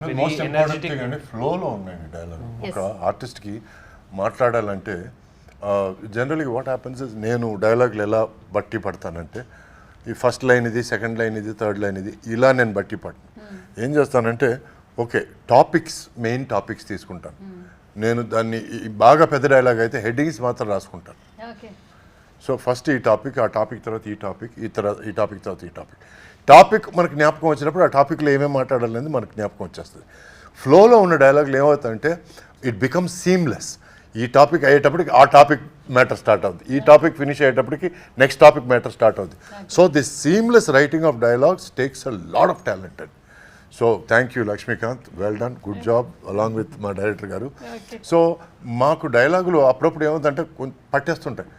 Most important thing అండి ఫ్లోలో ఉన్నాయండి డైలాగ్. ఒక ఆర్టిస్ట్కి మాట్లాడాలంటే జనరల్గా వాట్ హ్యాపన్స్ ఇస్ నేను డైలాగ్లు ఎలా బట్టి పడతానంటే ఈ ఫస్ట్ లైన్ ఇది, సెకండ్ లైన్ ఇది, థర్డ్ లైన్ ఇది, ఇలా నేను బట్టి పడతాను. ఏం చేస్తానంటే ఓకే మెయిన్ టాపిక్స్ తీసుకుంటాను. నేను దాన్ని బాగా పెద్ద డైలాగ్ అయితే హెడ్డింగ్స్ మాత్రం రాసుకుంటాను. సో ఫస్ట్ ఈ టాపిక్, ఆ టాపిక్ తర్వాత ఈ టాపిక్, ఈ టాపిక్ తర్వాత ఈ టాపిక్ మనకు జ్ఞాపకం వచ్చినప్పుడు ఆ టాపిక్లో ఏమేమి మాట్లాడాలనేది మనకు జ్ఞాపకం వచ్చేస్తుంది. ఫ్లోలో ఉన్న డైలాగులు ఏమవుతాయంటే ఇట్ బికమ్స్ సీమ్లెస్. ఈ టాపిక్ అయ్యేటప్పటికి ఆ టాపిక్ మ్యాటర్ స్టార్ట్ అవుతుంది, ఈ టాపిక్ ఫినిష్ అయ్యేటప్పటికి నెక్స్ట్ టాపిక్ మ్యాటర్ స్టార్ట్ అవుతుంది. So this seamless writing of dialogues takes a lot of talented. So thank you Lakshmikant, well done, good job along with మా director గారు. So మాకు డైలాగులు అప్పుడప్పుడు ఏమవుతుందంటే పట్టేస్తుంటాయి.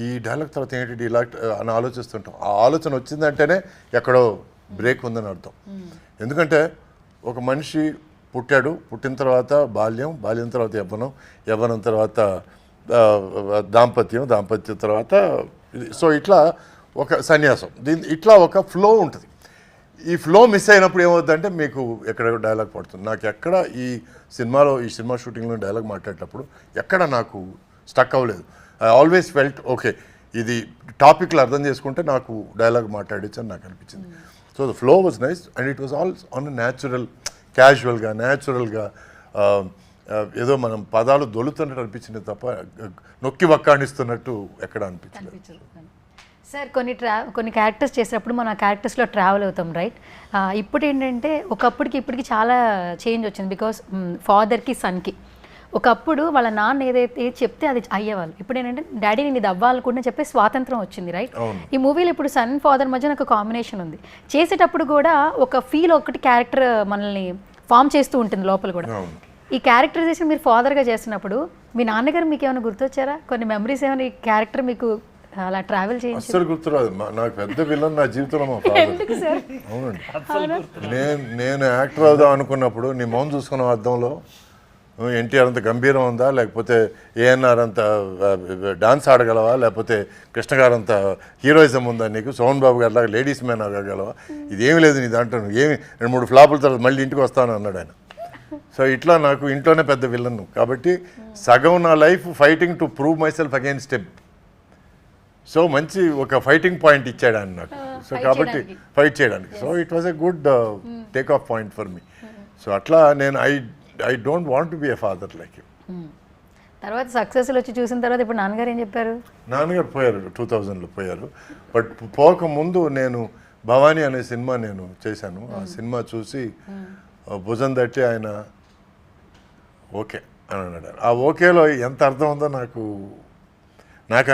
ఈ డైలాగ్ తర్వాత ఏంటి ఇలా అని ఆలోచిస్తుంటాం. ఆ ఆలోచన వచ్చిందంటేనే ఎక్కడో బ్రేక్ ఉందని అర్థం. ఎందుకంటే ఒక మనిషి పుట్టిన తర్వాత బాల్యం తర్వాత యవ్వనం తర్వాత దాంపత్యం తర్వాత సో ఇట్లా ఒక సన్యాసం, ఇట్లా ఒక ఫ్లో ఉంటుంది. ఈ ఫ్లో మిస్ అయినప్పుడు ఏమవుతుందంటే మీకు ఎక్కడెక్కడ డైలాగ్ పడుతుంది. నాకు ఎక్కడ ఈ సినిమా షూటింగ్లో డైలాగ్ మాట్లాడేటప్పుడు ఎక్కడ నాకు స్టక్ అవ్వలేదు. ఐ ఆల్వేస్ ఫెల్ట్ ఓకే, ఇది టాపిక్లు అర్థం చేసుకుంటే నాకు డైలాగ్ మాట్లాడచ్చు అని నాకు అనిపించింది. So the flow was nice and it was all on natural, క్యాజువల్గా న్యాచురల్గా, ఏదో మనం పదాలు దొలుతున్నట్టు అనిపించింది తప్ప నొక్కి వక్కాణిస్తున్నట్టు ఎక్కడ అనిపించలేదు. సార్ కొన్ని క్యారెక్టర్స్ చేసినప్పుడు మనం ఆ క్యారెక్టర్స్లో ట్రావెల్ అవుతాం, రైట్? ఇప్పుడు ఏంటంటే ఒకప్పటికి ఇప్పటికి చాలా చేంజ్ వచ్చింది. బికాస్ ఫాదర్కి సన్కి ఒకప్పుడు వాళ్ళ నాన్న ఏదైతే చెప్తే అది అయ్యేవాళ్ళు. ఇప్పుడు ఏంటంటే డాడీ నేను ఇది అవ్వాలనుకుంటే చెప్పే స్వాతంత్రం వచ్చింది, రైట్? ఈ మూవీలో ఇప్పుడు సన్ ఫాదర్ మధ్య ఒక కాంబినేషన్ ఉంది. చేసేటప్పుడు కూడా ఒక ఫీల్ ఒకటి క్యారెక్టర్ మనల్ని ఫామ్ చేస్తూ ఉంటుంది లోపల కూడా. ఈ క్యారెక్టరైజేషన్ మీరు ఫాదర్గా చేస్తున్నప్పుడు మీ నాన్నగారు మీకు ఏమైనా గుర్తొచ్చారా? కొన్ని మెమరీస్ ఏమైనా ఈ క్యారెక్టర్ మీకు అలా ట్రావెల్ చేయించి? అసలు గుర్తురాదు. నాకు పెద్ద విలన్ నా జీవితంలో మా ఫాదర్. అవునండి, నేను యాక్టర్ అవుదాం అనుకున్నప్పుడు నీ మౌన్ చూసుకున్న అర్థంలో ఎన్టీఆర్ అంత గంభీరం ఉందా, లేకపోతే ఏఎన్ఆర్ అంత డాన్స్ ఆడగలవా, లేకపోతే కృష్ణ గారు అంత హీరోయిజం ఉందా నీకు, సోహన్ బాబు గారి లాగా లేడీస్ మ్యాన్ ఆడగలవా, ఇదేమీ లేదు నీ దాంట్లో, ఏమి 2-3 ఫ్లాపుల తర్వాత మళ్ళీ ఇంటికి వస్తాను అన్నాడు ఆయన. సో ఇట్లా నాకు ఇంట్లోనే పెద్ద విలన్. కాబట్టి సగం నా life fighting to prove my self against step. So మంచి ఒక ఫైటింగ్ పాయింట్ ఇచ్చాడు ఆయన నాకు. సో కాబట్టి ఫైట్ చేయడానికి. So it was a good take off point for me. So అట్లా నేను I don't want to be a father like you. తర్వాత సక్సెస్లు వచ్చి చూసిన తర్వాత ఇప్పుడు నాన్నగారు ఏం చెప్పారు? నాన్నగారు పోయారు, 2000లో పోయారు. బట్ పోకముందు నేను భవానీ అనే సినిమా నేను చేశాను. ఆ సినిమా చూసి భుజం తట్టి ఆయన ఓకే అని అన్నాడు. ఆ ఓకేలో ఎంత అర్థం ఉందో నాకు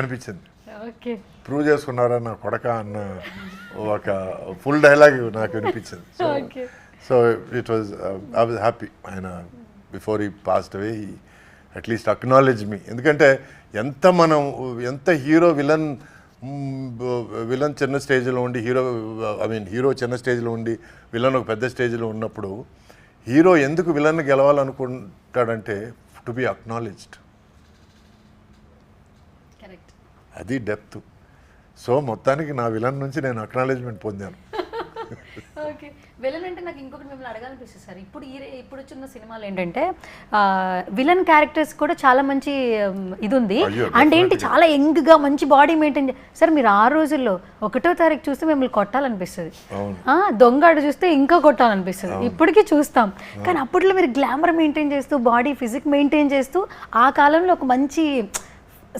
అనిపించింది. ప్రూవ్ చేసుకున్నారా నా కొడక అన్న ఒక ఫుల్ డైలాగ్ నాకు అనిపించింది. So it was I was happy. ఆయన before he passed away he at least acknowledge me. ఎందుకంటే ఎంత హీరో విలన్ చిన్న స్టేజ్లో ఉండి హీరో చిన్న స్టేజ్లో ఉండి విలన్ ఒక పెద్ద స్టేజ్లో ఉన్నప్పుడు హీరో ఎందుకు విలన్ గెలవాలనుకుంటాడంటే టు బి అక్నాలెడ్జ్డ్. అది డెప్త్. సో మొత్తానికి నా విలన్ నుంచి నేను అక్నాలెడ్జ్మెంట్ పొందాను. ఓకే, విలన్ అంటే నాకు ఇంకొకటి మిమ్మల్ని అడగాలనిపిస్తుంది సార్. ఇప్పుడు వచ్చిన సినిమాలు ఏంటంటే విలన్ క్యారెక్టర్స్ కూడా చాలా మంచి ఇది ఉంది. అంటే ఏంటి చాలా యంగ్గా మంచి బాడీ మెయింటైన్ సార్. మీరు ఆ రోజుల్లో 1వ తారీఖు చూస్తే మిమ్మల్ని కొట్టాలనిపిస్తుంది, దొంగాడు చూస్తే ఇంకా కొట్టాలనిపిస్తుంది. ఇప్పటికీ చూస్తాం. కానీ అప్పట్లో మీరు గ్లామర్ మెయింటైన్ చేస్తూ బాడీ ఫిజిక్ మెయింటైన్ చేస్తూ ఆ కాలంలో ఒక మంచి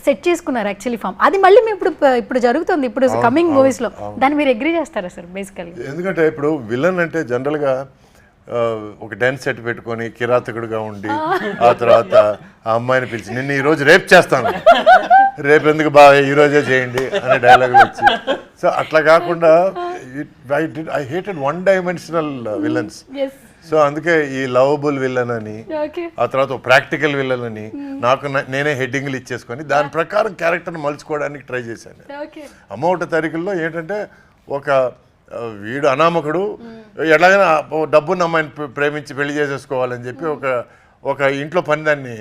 సెట్ చేసుకున్నారు యాక్చువల్లీ ఫామ్. అది మళ్ళీ మేము ఇప్పుడు జరుగుతుంది ఇప్పుడు కమింగ్ మూవీస్లో. దాన్ని మీరు అగ్రీ చేస్తారా సార్ బేసికలీ? ఎందుకంటే ఇప్పుడు విలన్ అంటే జనరల్గా ఒక డాన్స్ సెట్ పెట్టుకొని కిరాతకుడుగా ఉండి ఆ తర్వాత ఆ అమ్మాయిని పిలిచి నిన్ను ఈరోజు రేప్ చేస్తాను, రేపు ఎందుకు బాగా ఈరోజే చేయండి అనే డైలాగులు వచ్చి. సో అట్లా కాకుండా I hated one dimensional villains. So అందుకే ఈ లవబుల్ విలన్ అని, ఆ తర్వాత ప్రాక్టికల్ విలన్ అని నేనే హెడ్డింగ్లు ఇచ్చేసుకొని దాని ప్రకారం క్యారెక్టర్ని మలుచుకోవడానికి ట్రై చేశాను. అమ్మ 1వ తారీఖుల్లో ఏంటంటే ఒక వీడు అనామకుడు ఎలాగైనా డబ్బున్న అమ్మాయిని ప్రేమించి పెళ్లి చేసేసుకోవాలని చెప్పి ఒక ఇంట్లో పని దాన్ని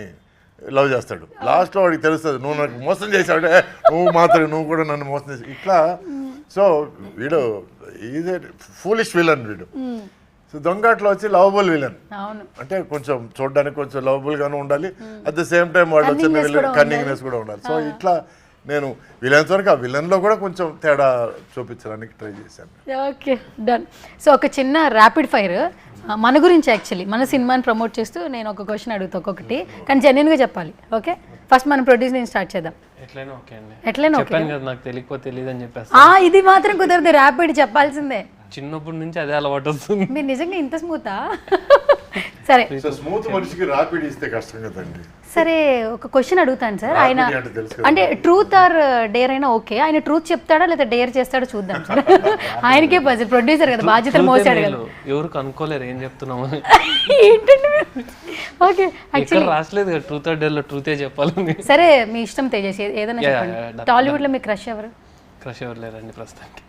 లవ్ చేస్తాడు. లాస్ట్లో వాడికి తెలుస్తుంది నువ్వు నాకు మోసం చేశాడు, నువ్వు కూడా నన్ను మోసం చేసి ఇట్లా. సో వీడు ఈజ్ ఏ ఫూలిష్ విలన్ వీడు. సో దొంగాట్లో వచ్చి లవబుల్ విలన్, అవును అంటే కొంచెం చూడడానికి కొంచెం లవబుల్ గాను ఉండాలి, అట్ ద సేమ్ టైం వాళ్ళు వచ్చిన విలన్ కన్నింగ్నెస్ కూడా ఉండాలి. సో ఇట్లా నేను విలన్స్ వరకు ఆ విలన్లో కూడా కొంచెం తేడా చూపించడానికి ట్రై చేశాను. Okay done. సో ఒక చిన్న ర్యాపిడ్ ఫైర్ మన గురించి, యాక్చువల్లీ మన సినిమాని ప్రమోట్ చేస్తూ నేను ఒక క్వశ్చన్ అడుగుతా ఒక్కొక్కటి, కానీ జెన్యున్గా చెప్పాలి. ఓకే, ఫస్ట్ మనం ప్రొడ్యూస్ నుంచి స్టార్ట్ చేద్దాం. ఎట్లైనా ఓకే అండి. ఎట్లైనా ఓకే. చెప్పాను కదా నాకు తెలియకపోతే తెలియదు అని చెప్పేసి. ఇది మాత్రం కుదరదు, ర్యాపిడ్ చెప్పాల్సిందే. చిన్నప్పటి నుంచి అదే అలవాటు వస్తుంది. మీరు నిజంగా ఇంత స్మూతా? సరే సో స్మూత్ మనిషికి ర్యాపిడ్ ఇస్తే కష్టం కదండి. సరే ఒక క్వశ్చన్ అడుగుతాను సార్. ఆయన Rapid అంటే తెలుసు కదా. అంటే ట్రూత్ ఆర్ డేర్ అయినా ఓకే, ఆయన ట్రూత్ చెప్తాడా లేదా డేర్ చేస్తాడో చూద్దాం సార్. ఆయనకే పజిల్, ప్రొడ్యూసర్ కదా, బాధ్యతలు మోసాడు కదా. ఎవరు కనుక్కోలేరు ఏం చెప్తున్నాము. ఏంటండి ఓకే ఇక్కడ రాసలేదు కదా ట్రూత్ ఆర్ డేర్ లో ట్రూతే చెప్పాలని. సరే మీ ఇష్టం తేజేసి ఏదైనా చెప్పండి. టాలీవుడ్ లో మీ క్రష్ ఎవరు? క్రష్ ఎవరు లేరండి ప్రస్తుతానికి.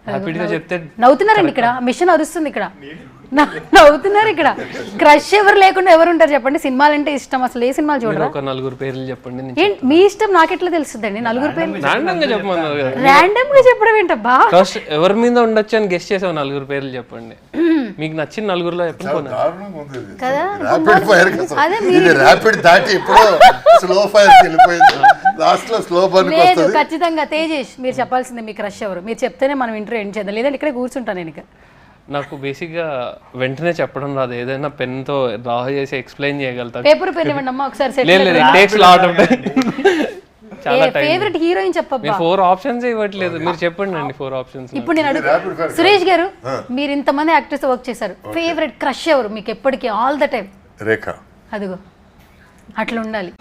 హ్యాపీగా చెప్తే నవ్వుతున్నారండి, ఇక్కడ మిషన్ అరుస్తుంది, ఇక్కడ నవ్వుతున్నారు. ఇక్కడ క్రష్ ఎవరు లేకుండా ఎవరు ఉంటారు చెప్పండి? సినిమాలు అంటే ఇష్టం, అసలు ఏ సినిమాలు చూడరా? ఒక 4 పేర్లు చెప్పండి. ఏంటి మీ ఇష్టం, నాకెట్లా తెలుస్తుందండి 4 పేర్లు? ర్యాండమ్ గా చెప్పమన్నారు కదా. ర్యాండమ్ గా చెప్పడం ఏంటబ్బా? క్రష్ ఎవరి మీద ఉండొచ్చు అని గెస్ట్ చేసావు, 4 పేర్లు చెప్పండి. మీకు నచ్చిన 4లో చెప్పండి. దారుణంగా ఉంది ఇది. కదా? ర్యాపిడ్ ఫైర్ కదా. అదే ఇది ర్యాపిడ్ దాటి ఇప్పుడు స్లో ఫైర్ వెళ్ళిపోయింది, లాస్ట్ లో స్లో బర్న్ లేదు, వస్తుంది. ఖచ్చితంగా తేజేష్ మీరు చెప్పాల్సిందే మీ క్రష్ ఎవరు. మీరు చెప్తేనే మనం ఇంటర్వ్యూ ఎండ్ చేద్దాం, లేదంటే ఇక్కడే కూర్చుంటాను నేను. ఇక నాకు బేసిక్గా వెంటనే చెప్పడం రాదు, ఏదైనా పెన్ తో డ్రా చేసి ఎక్స్ప్లెయిన్ చేయగలుగుతా. పేపర్ పెన్ ఇవ్వండి అమ్మా ఒకసారి. సెట్ లేదు లేదు, టేక్స్ లాట్ ఆఫ్ టైం. చాలా టైం. ఫేవరెట్ హీరోయిన్ చెప్పబ్బా. 4 ఆప్షన్స్ ఇవ్వట్లేదు, మీరు చెప్పండి అండి 4 ఆప్షన్స్. ఇప్పుడు నేను అడుగు సురేష్ గారు, మీరు ఇంతమంది యాక్టర్స్ వర్క్ చేశారు, ఫేవరెట్ క్రష్ ఎవరు మీకు ఎప్పటికీ ఆల్ ద టైం? రేఖ. అదిగో అట్లా ఉండాలి.